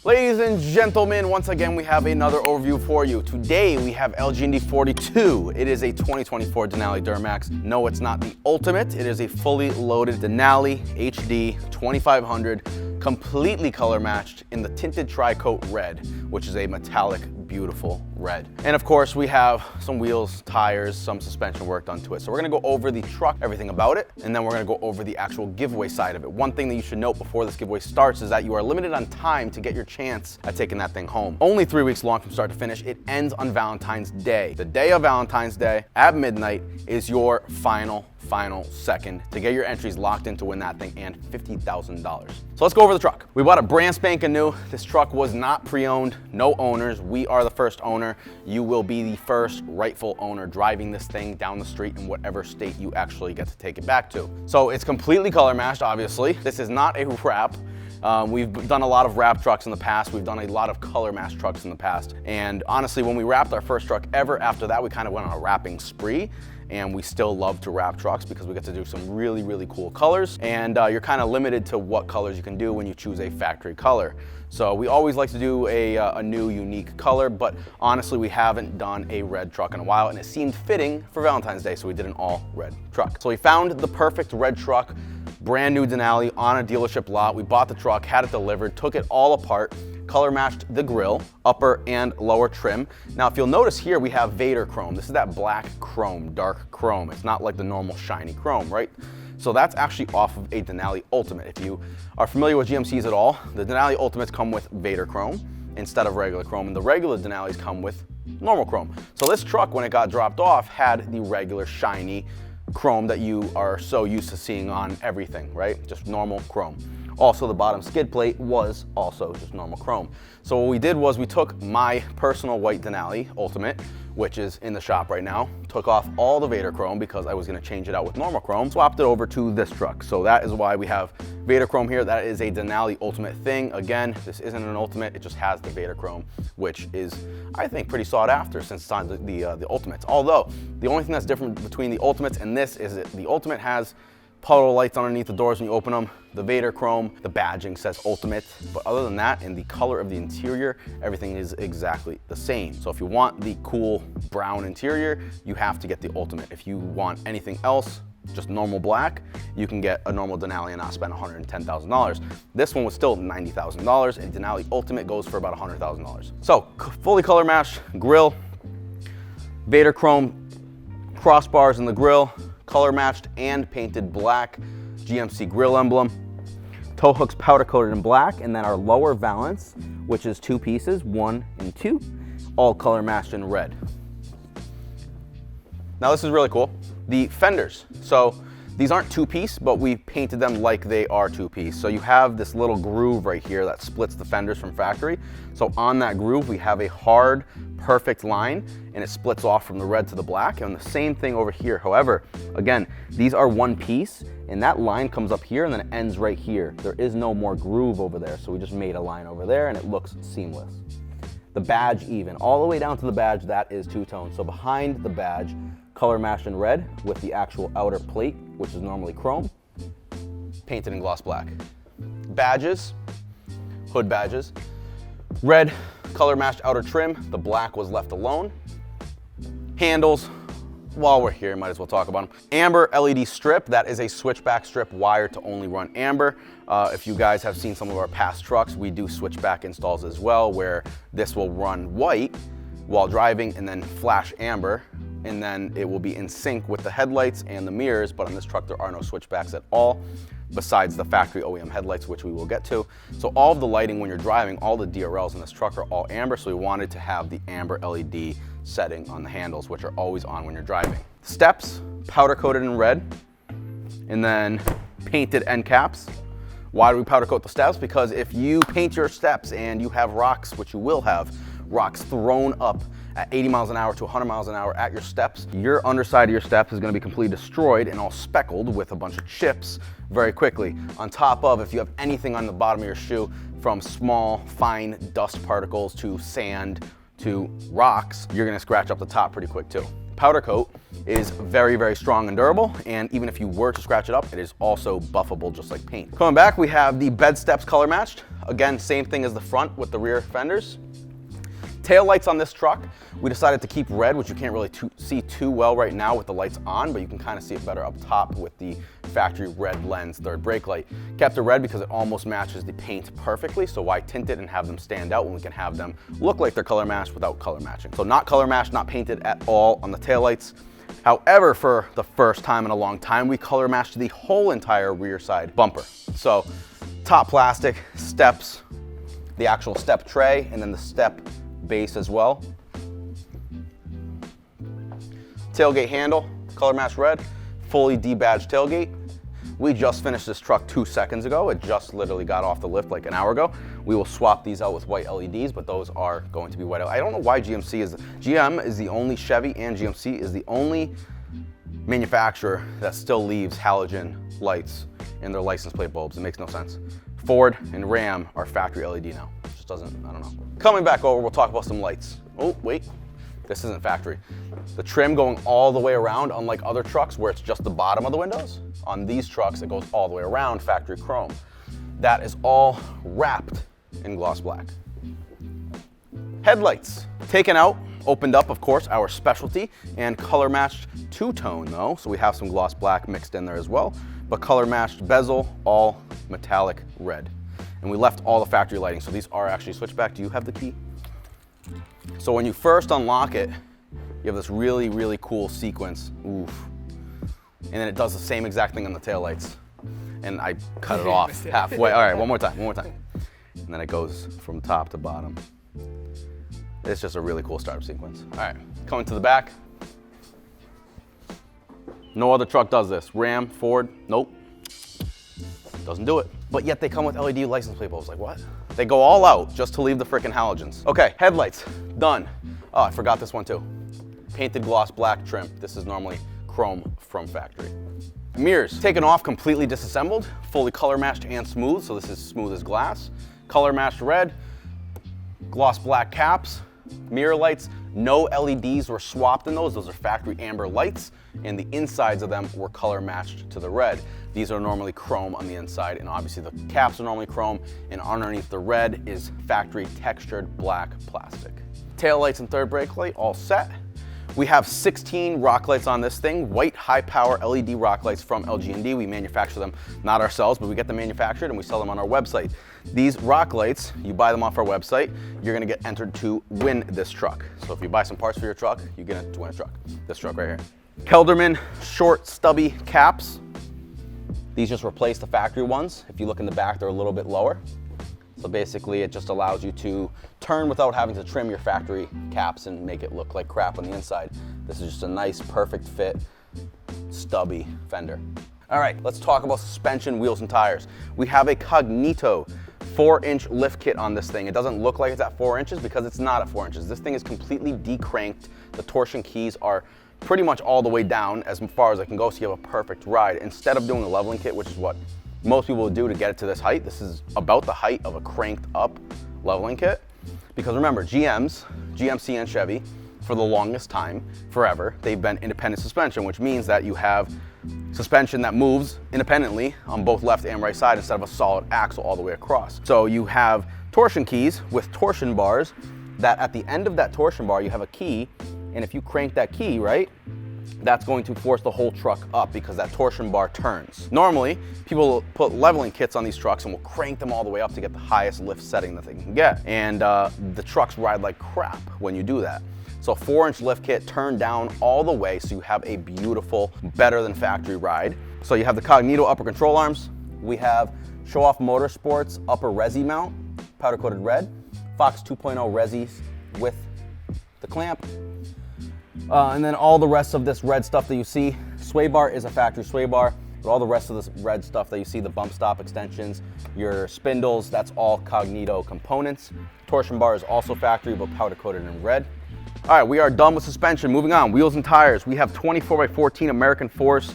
Ladies and gentlemen, once again, we have another overview for you. Today, we have LG 42. It is a 2024 Denali Duramax. No, it's not the Ultimate. It is a fully loaded Denali HD 2500, completely color matched in the tinted tri-coat red, which is a metallic, beautiful red. And of course, we have some wheels, tires, some suspension work done to it. So we're gonna go over the truck, everything about it, and then we're gonna go over the actual giveaway side of it. One thing that you should note before this giveaway starts is that you are limited on time to get your chance at taking that thing home. Only 3 weeks long from start to finish. It ends on Valentine's Day. The day of Valentine's Day at midnight is your final second to get your entries locked in to win that thing and $50,000. So let's go over the truck. We bought a brand spanking new. This truck was not pre-owned, no owners. We are the first owner. You will be the first rightful owner driving this thing down the street in whatever state you actually get to take it back to. So it's completely color matched, obviously. This is not a wrap. We've done a lot of wrap trucks in the past. We've done a lot of color match trucks in the past. And honestly, when we wrapped our first truck ever after that, we kind of went on a wrapping spree. And we still love to wrap trucks because we get to do some really cool colors. And you're kind of limited to what colors you can do when you choose a factory color. So we always like to do a new, unique color, but honestly, we haven't done a red truck in a while, and it seemed fitting for Valentine's Day, so we did an all red truck. So we found the perfect red truck, brand new Denali on a dealership lot. We bought the truck, had it delivered, took it all apart, color matched the grille, upper and lower trim. Now, if you'll notice here, we have Vader chrome. This is that black chrome, dark chrome. It's not like the normal shiny chrome, right? So that's actually off of a Denali Ultimate. If you are familiar with GMCs at all, the Denali Ultimates come with Vader chrome instead of regular chrome, and the regular Denalis come with normal chrome. So this truck, when it got dropped off, had the regular shiny chrome that you are so used to seeing on everything, right? Just normal chrome. Also, the bottom skid plate was also just normal chrome. So what we did was we took my personal white Denali Ultimate, which is in the shop right now, took off all the Vader chrome because I was gonna change it out with normal chrome, swapped it over to this truck. So that is why we have Vader chrome here. That is a Denali Ultimate thing. Again, this isn't an Ultimate, it just has the Vader chrome, which is, I think, pretty sought after since it's on the Ultimates. Although, the only thing that's different between the Ultimates and this is that the Ultimate has puddle lights underneath the doors when you open them. The Vader chrome, the badging says Ultimate, but other than that, in the color of the interior, everything is exactly the same. So if you want the cool brown interior, you have to get the Ultimate. If you want anything else, just normal black, you can get a normal Denali and not spend $110,000. This one was still $90,000, and Denali Ultimate goes for about $100,000. So fully color matched grille, Vader chrome crossbars in the grille, color matched and painted black GMC grille emblem, tow hooks powder coated in black, and then our lower valance, which is 2 pieces, 1 and 2, all color matched in red. Now this is really cool. The fenders. So these aren't 2-piece, but we painted them like they are 2-piece. So you have this little groove right here that splits the fenders from factory. So on that groove, we have a hard, perfect line, and it splits off from the red to the black. And the same thing over here. However, again, these are 1-piece, and that line comes up here and then it ends right here. There is no more groove over there. So we just made a line over there and it looks seamless. The badge even, all the way down to the badge, that is two-tone. So behind the badge, color matched in red with the actual outer plate, which is normally chrome, painted in gloss black. Badges, hood badges, red color matched outer trim, the black was left alone. Handles, while we're here, might as well talk about them. Amber LED strip, that is a switchback strip wired to only run amber. If you guys have seen some of our past trucks, we do switchback installs as well, where this will run white while driving and then flash amber, and then it will be in sync with the headlights and the mirrors, but on this truck there are no switchbacks at all, besides the factory OEM headlights, which we will get to. So all of the lighting when you're driving, all the DRLs in this truck are all amber, so we wanted to have the amber LED setting on the handles, which are always on when you're driving. Steps, powder coated in red, and then painted end caps. Why do we powder coat the steps? Because if you paint your steps and you have rocks, which you will have, rocks thrown up at 80 miles an hour to 100 miles an hour at your steps, your underside of your steps is going to be completely destroyed and all speckled with a bunch of chips very quickly. On top of, if you have anything on the bottom of your shoe, from small, fine dust particles to sand to rocks, you're going to scratch up the top pretty quick too. powder coat is very, very strong and durable, and even if you were to scratch it up, it is also buffable just like paint. Coming back, we have the bed steps color matched. Again, same thing as the front with the rear fenders. Tail lights on this truck, we decided to keep red, which you can't really see too well right now with the lights on, but you can kind of see it better up top with the factory red lens third brake light. Kept it red because it almost matches the paint perfectly, so why tint it and have them stand out when we can have them look like they're color matched without color matching. So not color matched, not painted at all on the tail lights. However, for the first time in a long time, we color matched the whole entire rear side bumper. So top plastic, steps, the actual step tray, and then the step base as well. Tailgate handle, color matched red, fully debadged tailgate. We just finished this truck 2 seconds ago. It just literally got off the lift like an hour ago. We will swap these out with white LEDs, but those are going to be white. I don't know why GM is the only, Chevy and GMC is the only manufacturer that still leaves halogen lights in their license plate bulbs. It makes no sense. Ford and Ram are factory LED now. It just doesn't, I don't know. Coming back over, we'll talk about some lights. Oh, wait, this isn't factory. The trim going all the way around, unlike other trucks where it's just the bottom of the windows. On these trucks, it goes all the way around, factory chrome. That is all wrapped in gloss black. Headlights, taken out, opened up, of course, our specialty, and color matched two-tone though, so we have some gloss black mixed in there as well, but color matched bezel, all metallic red. And we left all the factory lighting, so these are actually switchback. Do you have the key? So when you first unlock it, you have this really, really cool sequence. Oof. And then it does the same exact thing on the taillights. And I cut it off halfway. All right, one more time. And then it goes from top to bottom. It's just a really cool startup sequence. All right, coming to the back. No other truck does this. Ram, Ford, nope. Doesn't do it. But yet they come with LED license plate bulbs. Like what? They go all out just to leave the frickin' halogens. Okay, headlights, done. Oh, I forgot this one too. Painted gloss black trim. This is normally chrome from factory. Mirrors, taken off, completely disassembled, fully color matched and smooth, so this is smooth as glass. Color matched red, gloss black caps, mirror lights, no LEDs were swapped in those are factory amber lights, and the insides of them were color matched to the red. These are normally chrome on the inside, and obviously the caps are normally chrome, and underneath the red is factory textured black plastic. Tail lights and third brake light all set. We have 16 rock lights on this thing, white high power LED rock lights from LG&D. We manufacture them, not ourselves, but we get them manufactured and we sell them on our website. These rock lights, you buy them off our website, you're gonna get entered to win this truck. So if you buy some parts for your truck, you're gonna win a truck. This truck right here. Kelderman short stubby caps. These just replace the factory ones. If you look in the back, they're a little bit lower. So basically it just allows you to turn without having to trim your factory caps and make it look like crap on the inside. This is just a nice, perfect fit, stubby fender. All right, let's talk about suspension, wheels, and tires. We have a Cognito 4-inch lift kit on this thing. It doesn't look like it's at 4 inches because it's not at 4 inches. This thing is completely decranked. The torsion keys are pretty much all the way down as far as I can go, so you have a perfect ride. Instead of doing a leveling kit, which is what most people would do to get it to this height, this is about the height of a cranked up leveling kit. Because remember, GMC and Chevy, for the longest time, forever, they've been independent suspension, which means that you have suspension that moves independently on both left and right side instead of a solid axle all the way across. So you have torsion keys with torsion bars that at the end of that torsion bar, you have a key, and if you crank that key, right, that's going to force the whole truck up because that torsion bar turns. Normally, people will put leveling kits on these trucks and will crank them all the way up to get the highest lift setting that they can get. And the trucks ride like crap when you do that. So 4-inch lift kit turned down all the way so you have a beautiful, better than factory ride. So you have the Cognito upper control arms. We have Show Off Motorsports upper resi mount, powder coated red. Fox 2.0 resis with the clamp. And then all the rest of this red stuff that you see, sway bar is a factory sway bar, but all the rest of this red stuff that you see, the bump stop extensions, your spindles, that's all Cognito components. Torsion bar is also factory, but powder coated in red. All right, we are done with suspension. Moving on, wheels and tires. We have 24x14 American Force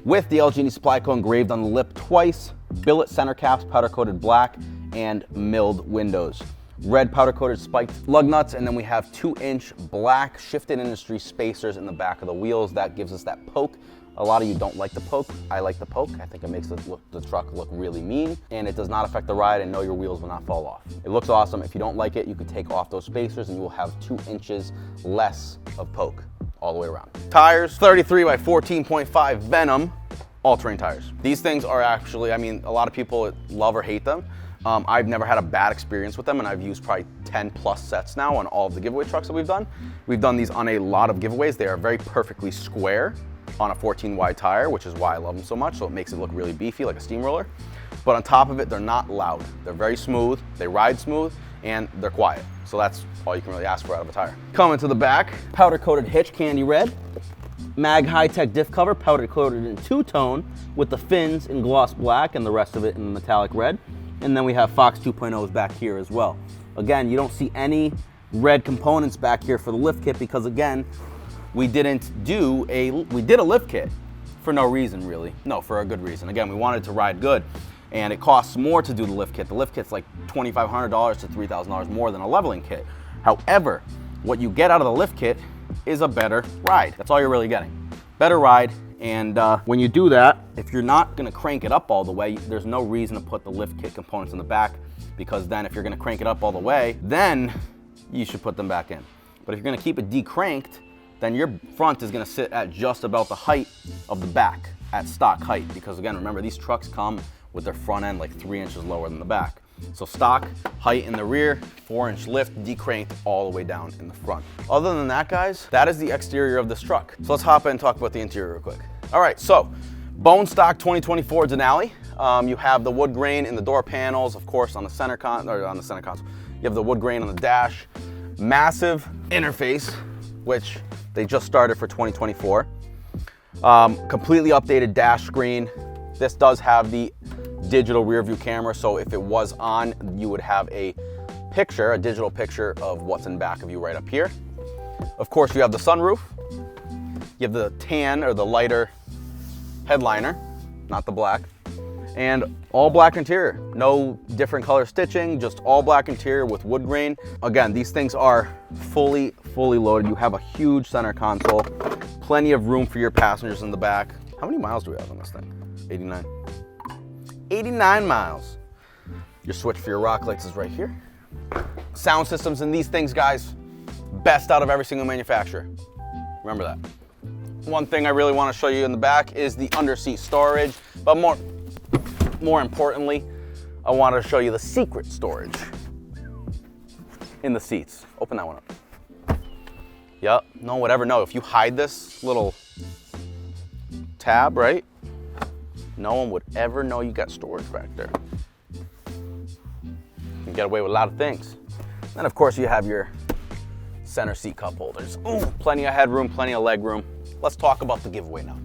with the LG&D supply code engraved on the lip twice, billet center caps, powder coated black, and milled windows. red powder coated spiked lug nuts, and then we have 2-inch black shifted industry spacers in the back of the wheels. That gives us that poke. A lot of you don't like the poke. I like the poke. I think it makes the truck look really mean, and it does not affect the ride, and no, your wheels will not fall off. It looks awesome. If you don't like it, you could take off those spacers and you will have 2 inches less of poke all the way around. Tires, 33 by 14.5 Venom all-terrain tires. These things are actually, I mean, a lot of people love or hate them. I've never had a bad experience with them, and I've used probably 10 plus sets now on all of the giveaway trucks that we've done. We've done these on a lot of giveaways. They are very perfectly square on a 14 wide tire, which is why I love them so much. So it makes it look really beefy, like a steamroller. But on top of it, they're not loud. They're very smooth, they ride smooth, and they're quiet. So that's all you can really ask for out of a tire. Coming to the back, powder coated hitch, candy red. Mag high-tech diff cover, powder coated in two-tone with the fins in gloss black and the rest of it in metallic red. And then we have Fox 2.0s back here as well. Again, you don't see any red components back here for the lift kit because, again, we did a lift kit for no reason, really. No, for a good reason. Again, we wanted to ride good, and it costs more to do the lift kit. The lift kit's like $2,500 to $3,000 more than a leveling kit. However, what you get out of the lift kit is a better ride. That's all you're really getting. Better ride, and when you do that, if you're not gonna crank it up all the way, there's no reason to put the lift kit components in the back, because then if you're gonna crank it up all the way, then you should put them back in. But if you're gonna keep it decranked, then your front is gonna sit at just about the height of the back, at stock height. Because again, remember, these trucks come with their front end like 3 inches lower than the back. So stock height in the rear, 4-inch lift, decranked all the way down in the front. Other than that, guys, that is the exterior of this truck. So let's hop in and talk about the interior real quick. All right, so bone stock 2024 Denali. You have the wood grain in the door panels, of course, on the center console. You have the wood grain on the dash. Massive interface, which they just started for 2024. Completely updated dash screen. This does have the digital rear view camera, so if it was on, you would have a picture, a digital picture of what's in back of you right up here. Of course, you have the sunroof. You have the tan or the lighter headliner, not the black. And all black interior. No different color stitching, just all black interior with wood grain. Again, these things are fully loaded. You have a huge center console, plenty of room for your passengers in the back. How many miles do we have on this thing? 89. 89 miles. Your switch for your rock lights is right here. Sound systems in these things, guys, best out of every single manufacturer. Remember that. One thing I really want to show you in the back is the under-seat storage, but more importantly, I want to show you the secret storage in the seats. Open that one up. Yep, no one would ever know. If you hide this little tab, right? No one would ever know you got storage back there. You can get away with a lot of things. Then of course you have your center seat cup holders. Ooh, plenty of headroom, plenty of leg room. Let's talk about the giveaway now.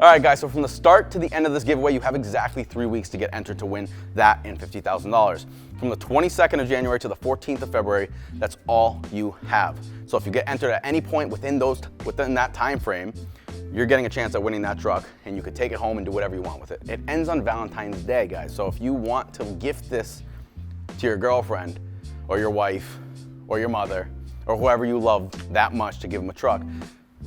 All right, guys, so from the start to the end of this giveaway, you have exactly 3 weeks to get entered to win that and $50,000. From the 22nd of January to the 14th of February, that's all you have. So if you get entered at any point within that time frame, you're getting a chance at winning that truck, and you could take it home and do whatever you want with it. It ends on Valentine's Day, guys. So if you want to gift this to your girlfriend or your wife or your mother or whoever you love that much to give them a truck,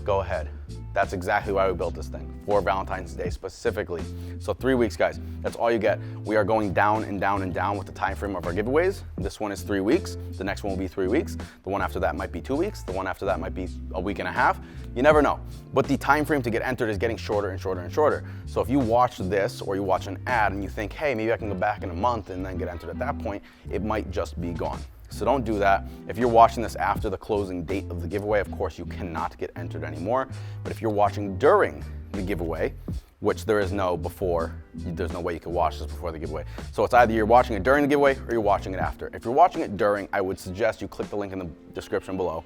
go ahead. That's exactly why we built this thing, for Valentine's Day specifically. So 3 weeks, guys, that's all you get. We are going down and down and down with the time frame of our giveaways. This one is 3 weeks. The next one will be 3 weeks. The one after that might be 2 weeks. The one after that might be a week and a half. You never know. But the time frame to get entered is getting shorter and shorter and shorter. So if you watch this or you watch an ad and you think, hey, maybe I can go back in a month and then get entered at that point, it might just be gone. So don't do that. If you're watching this after the closing date of the giveaway, of course, you cannot get entered anymore. But if you're watching during the giveaway, which there is no before, there's no way you can watch this before the giveaway. So it's either you're watching it during the giveaway or you're watching it after. If you're watching it during, I would suggest you click the link in the description below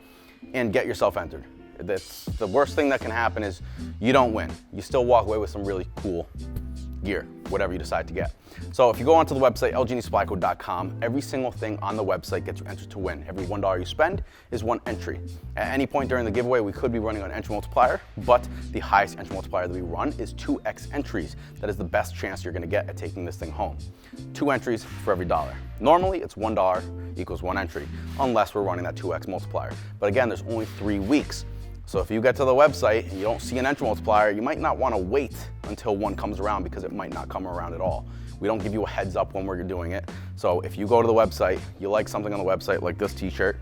and get yourself entered. That's the worst thing that can happen is you don't win. You still walk away with some really cool gear, whatever you decide to get. So if you go onto the website, lgnsupplyco.com, every single thing on the website gets you entered to win. Every $1 you spend is one entry. At any point during the giveaway, we could be running an entry multiplier, but the highest entry multiplier that we run is 2x entries. That is the best chance you're gonna get at taking this thing home. 2 entries for every $1. Normally, it's $1 equals 1 entry, unless we're running that 2x multiplier. But again, there's only 3 weeks. So if you get to the website and you don't see an entry multiplier, you might not want to wait until one comes around, because it might not come around at all. We don't give you a heads up when we're doing it. So if you go to the website, you like something on the website like this t-shirt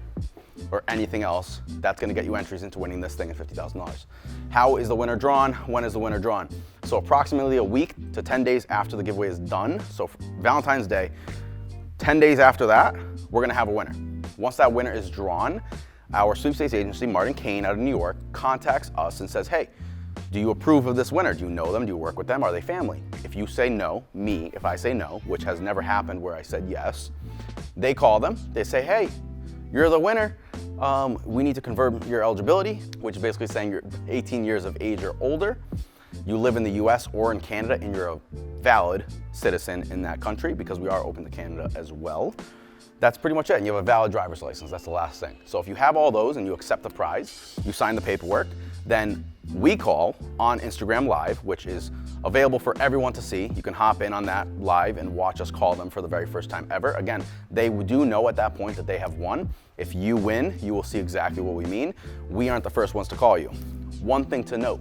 or anything else, that's going to get you entries into winning this thing at $50,000. How is the winner drawn? When is the winner drawn? So approximately a week to 10 days after the giveaway is done. So for Valentine's Day, 10 days after that, we're going to have a winner. Once that winner is drawn, our sweepstakes agency, Martin Kane out of New York, contacts us and says, hey, do you approve of this winner? Do you know them? Do you work with them? Are they family? If you say no, if I say no, which has never happened where I said yes, they call them. They say, hey, you're the winner. We need to confirm your eligibility, which is basically saying you're 18 years of age or older. You live in the US or in Canada, and you're a valid citizen in that country, because we are open to Canada as well. That's pretty much it. And you have a valid driver's license. That's the last thing. So if you have all those and you accept the prize, you sign the paperwork, then we call on Instagram Live, which is available for everyone to see. You can hop in on that live and watch us call them for the very first time ever. Again, they do know at that point that they have won. If you win, you will see exactly what we mean. We aren't the first ones to call you. One thing to note,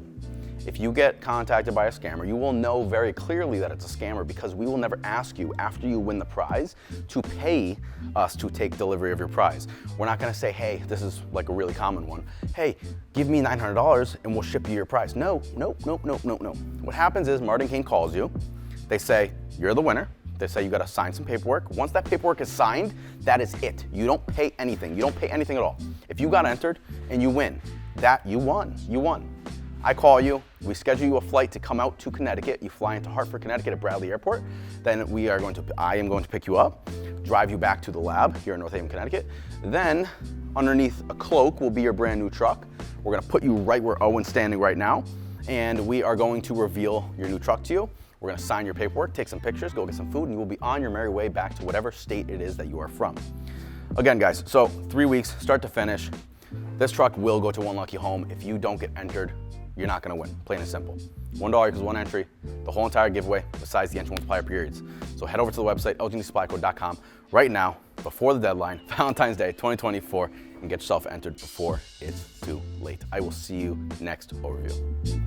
if you get contacted by a scammer, you will know very clearly that it's a scammer, because we will never ask you after you win the prize to pay us to take delivery of your prize. We're not gonna say, hey, this is like a really common one. Hey, give me $900 and we'll ship you your prize. No, no, no, no, no, no. What happens is Martin Kane calls you. They say, you're the winner. They say you gotta sign some paperwork. Once that paperwork is signed, that is it. You don't pay anything. You don't pay anything at all. If you got entered and you win, you won, you won. I call you, we schedule you a flight to come out to Connecticut. You fly into Hartford, Connecticut at Bradley Airport. Then I am going to pick you up, drive you back to the lab here in North Haven, Connecticut. Then underneath a cloak will be your brand new truck. We're gonna put you right where Owen's standing right now, and we are going to reveal your new truck to you. We're gonna sign your paperwork, take some pictures, go get some food, and you will be on your merry way back to whatever state it is that you are from. Again, guys, so 3 weeks, start to finish. This truck will go to one lucky home. If you don't get entered, you're not gonna win, plain and simple. $1 equals 1 entry, the whole entire giveaway, besides the entry multiplier periods. So head over to the website, lgnsupplyco.com right now, before the deadline, Valentine's Day 2024, and get yourself entered before it's too late. I will see you next overview.